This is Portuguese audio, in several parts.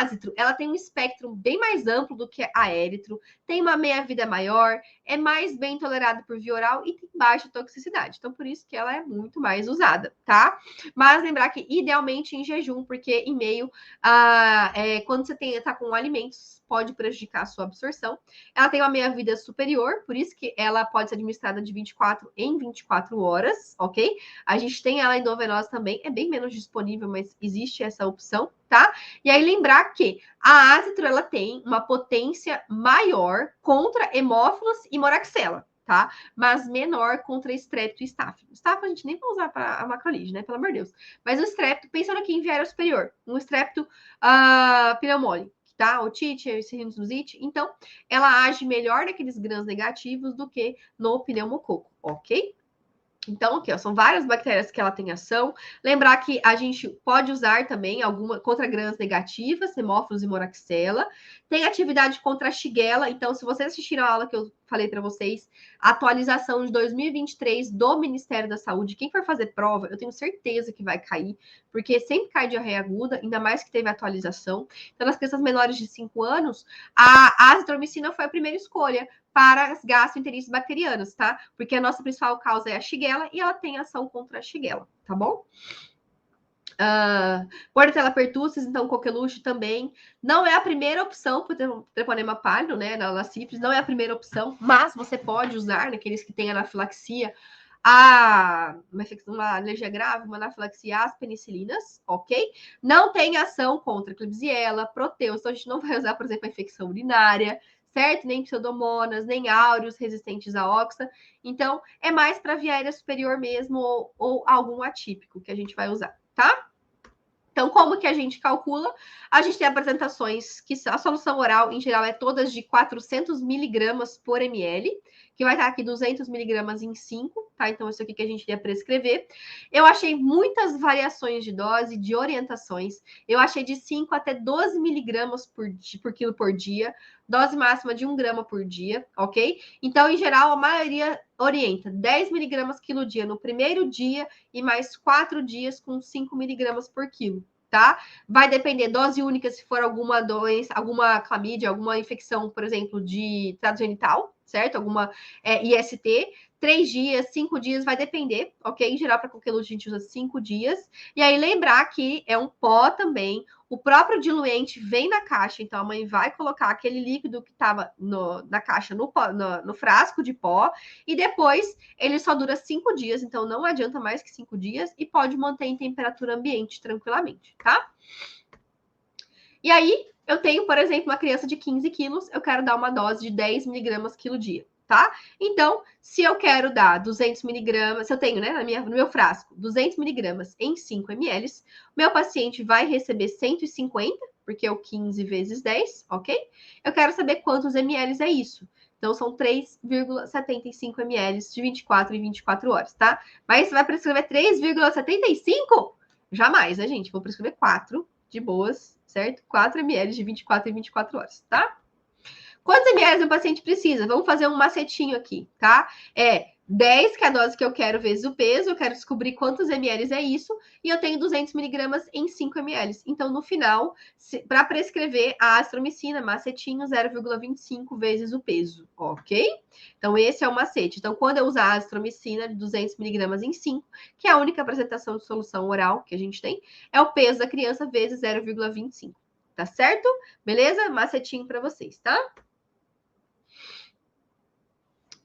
ácitro, ela tem um espectro bem mais amplo do que a éritro, tem uma meia-vida maior, é mais bem tolerada por via oral e tem baixa toxicidade. Então, por isso que ela é muito mais usada, tá? Mas lembrar que, idealmente, em jejum, porque em meio a... quando você tá com alimentos, pode prejudicar a sua absorção. Ela tem uma meia-vida superior, por isso que ela pode ser administrada de 24 em 24 horas, ok? A gente tem ela endovenosa também, é bem menos disponível, mas existe essa opção, tá? E aí lembrar que a ácitro, ela tem uma potência maior contra hemófilos e moraxela, tá? Mas menor contra estrepto e estáfilo. Estáfilo a gente nem vai usar para a macrolide, né? Pelo amor de Deus. Mas o estrepto, pensando aqui em viária superior, um estrepto pneumônio, tá? Otite, sinusite. Então, ela age melhor naqueles grãos negativos do que no pneumococo, ok? Então, aqui, ó, são várias bactérias que ela tem ação. Lembrar que a gente pode usar também alguma contra grãs negativas, hemófilos e moraxela. Tem atividade contra a Shigella. Então, se vocês assistiram a aula que eu falei para vocês, atualização de 2023 do Ministério da Saúde, quem for fazer prova, eu tenho certeza que vai cair, porque sempre cai diarreia aguda, ainda mais que teve atualização. Então, nas crianças menores de 5 anos, a azitromicina foi a primeira escolha para as gastroenterites bacterianas, tá? Porque a nossa principal causa é a Shigella e ela tem ação contra a Shigella, tá bom? Bordetella pertussis, então coqueluche também. Não é a primeira opção para o treponema pálido, né? Na sífilis, não é a primeira opção, mas você pode usar naqueles que têm anafilaxia, uma alergia grave, uma anafilaxia às penicilinas, ok? Não tem ação contra Klebsiella, proteus, então a gente não vai usar, por exemplo, a infecção urinária, certo? Nem pseudomonas, nem áureos resistentes à oxa. Então, é mais para via aérea superior mesmo ou algum atípico que a gente vai usar, tá? Então, como que a gente calcula? A gente tem apresentações que a solução oral, em geral, é todas de 400 miligramas por ml, que vai estar aqui 200 miligramas em 5, tá? Então, isso aqui que a gente ia prescrever. Eu achei muitas variações de dose, de orientações. Eu achei de 5 até 12 miligramas por quilo por dia, dose máxima de 1 grama por dia, ok? Então, em geral, a maioria orienta 10 miligramas quilo dia no primeiro dia e mais 4 dias com 5 miligramas por quilo, tá? Vai depender, dose única se for alguma doença, alguma clamídia, alguma infecção, por exemplo, de trato genital, certo? Alguma IST, 3 dias, 5 dias, vai depender, ok? Em geral, para qualquer luxo, a gente usa 5 dias. E aí, lembrar que é um pó também. O próprio diluente vem na caixa, então a mãe vai colocar aquele líquido que estava na caixa, no frasco de pó, e depois ele só dura 5 dias, então não adianta mais que 5 dias, e pode manter em temperatura ambiente tranquilamente, tá? E aí, eu tenho, por exemplo, uma criança de 15 quilos, eu quero dar uma dose de 10 miligramas quilo dia, tá? Então, se eu quero dar 200 miligramas, se eu tenho, né, no meu frasco, 200 miligramas em 5 ml, meu paciente vai receber 150, porque é o 15 vezes 10, ok? Eu quero saber quantos ml é isso. Então, são 3,75 ml de 24 em 24 horas, tá? Mas você vai prescrever 3,75? Jamais, né, gente? Vou prescrever 4 de boas, certo? 4 ml de 24 em 24 horas, tá? Quantos ml o paciente precisa? Vamos fazer um macetinho aqui, tá? 10, que é a dose que eu quero, vezes o peso. Eu quero descobrir quantos ml é isso. E eu tenho 200 miligramas em 5 ml. Então, no final, para prescrever a azitromicina, macetinho, 0,25 vezes o peso, ok? Então, esse é o macete. Então, quando eu usar a azitromicina de 200 miligramas em 5, que é a única apresentação de solução oral que a gente tem, é o peso da criança vezes 0,25. Tá certo? Beleza? Macetinho para vocês, tá?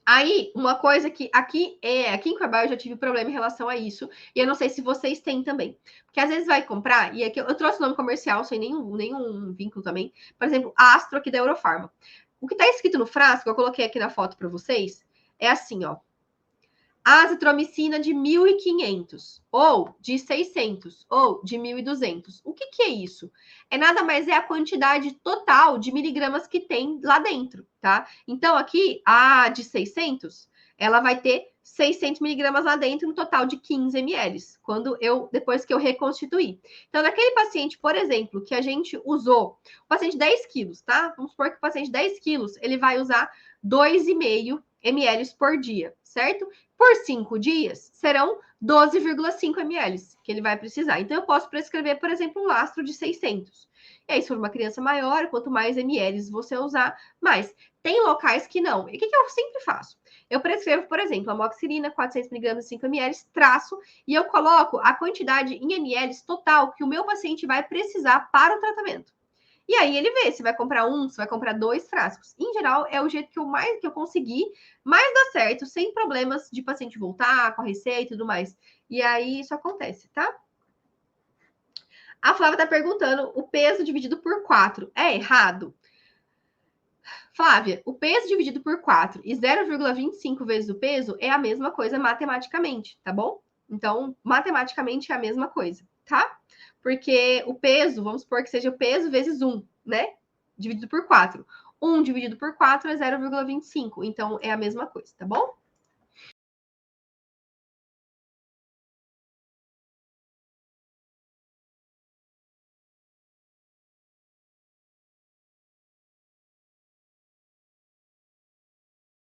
Aí, uma coisa que aqui em Cuiabá eu já tive problema em relação a isso, e eu não sei se vocês têm também. Porque às vezes vai comprar, e aqui eu trouxe o nome comercial, sem nenhum vínculo também. Por exemplo, a Astro aqui da Eurofarma. O que está escrito no frasco, eu coloquei aqui na foto para vocês, é assim, ó. Azitromicina de 1.500, ou de 600, ou de 1.200. O que é isso? É nada mais a quantidade total de miligramas que tem lá dentro, tá? Então, aqui, a de 600, ela vai ter 600 miligramas lá dentro, no total de 15 ml, depois que eu reconstituir. Então, naquele paciente, por exemplo, que a gente usou, o paciente 10 quilos, tá? Vamos supor que o paciente 10 quilos, ele vai usar 2,5 ml por dia, certo? Por 5 dias, serão 12,5 ml que ele vai precisar. Então, eu posso prescrever, por exemplo, um lastro de 600. E aí, se for uma criança maior, quanto mais ml você usar, mais. Tem locais que não. E o que eu sempre faço? Eu prescrevo, por exemplo, amoxicilina, 400mg, 5 ml, traço, e eu coloco a quantidade em ml total que o meu paciente vai precisar para o tratamento. E aí ele vê se vai comprar um, se vai comprar 2 frascos. Em geral, é o jeito que eu consegui, mais dá certo, sem problemas de paciente voltar com a receita e tudo mais. E aí isso acontece, tá? A Flávia tá perguntando, o peso dividido por 4 é errado? Flávia, o peso dividido por 4 e 0,25 vezes o peso é a mesma coisa matematicamente, tá bom? Então, matematicamente é a mesma coisa, tá? Porque o peso, vamos supor que seja o peso vezes 1, né? Dividido por 4. 1 dividido por 4 é 0,25, então é a mesma coisa, tá bom?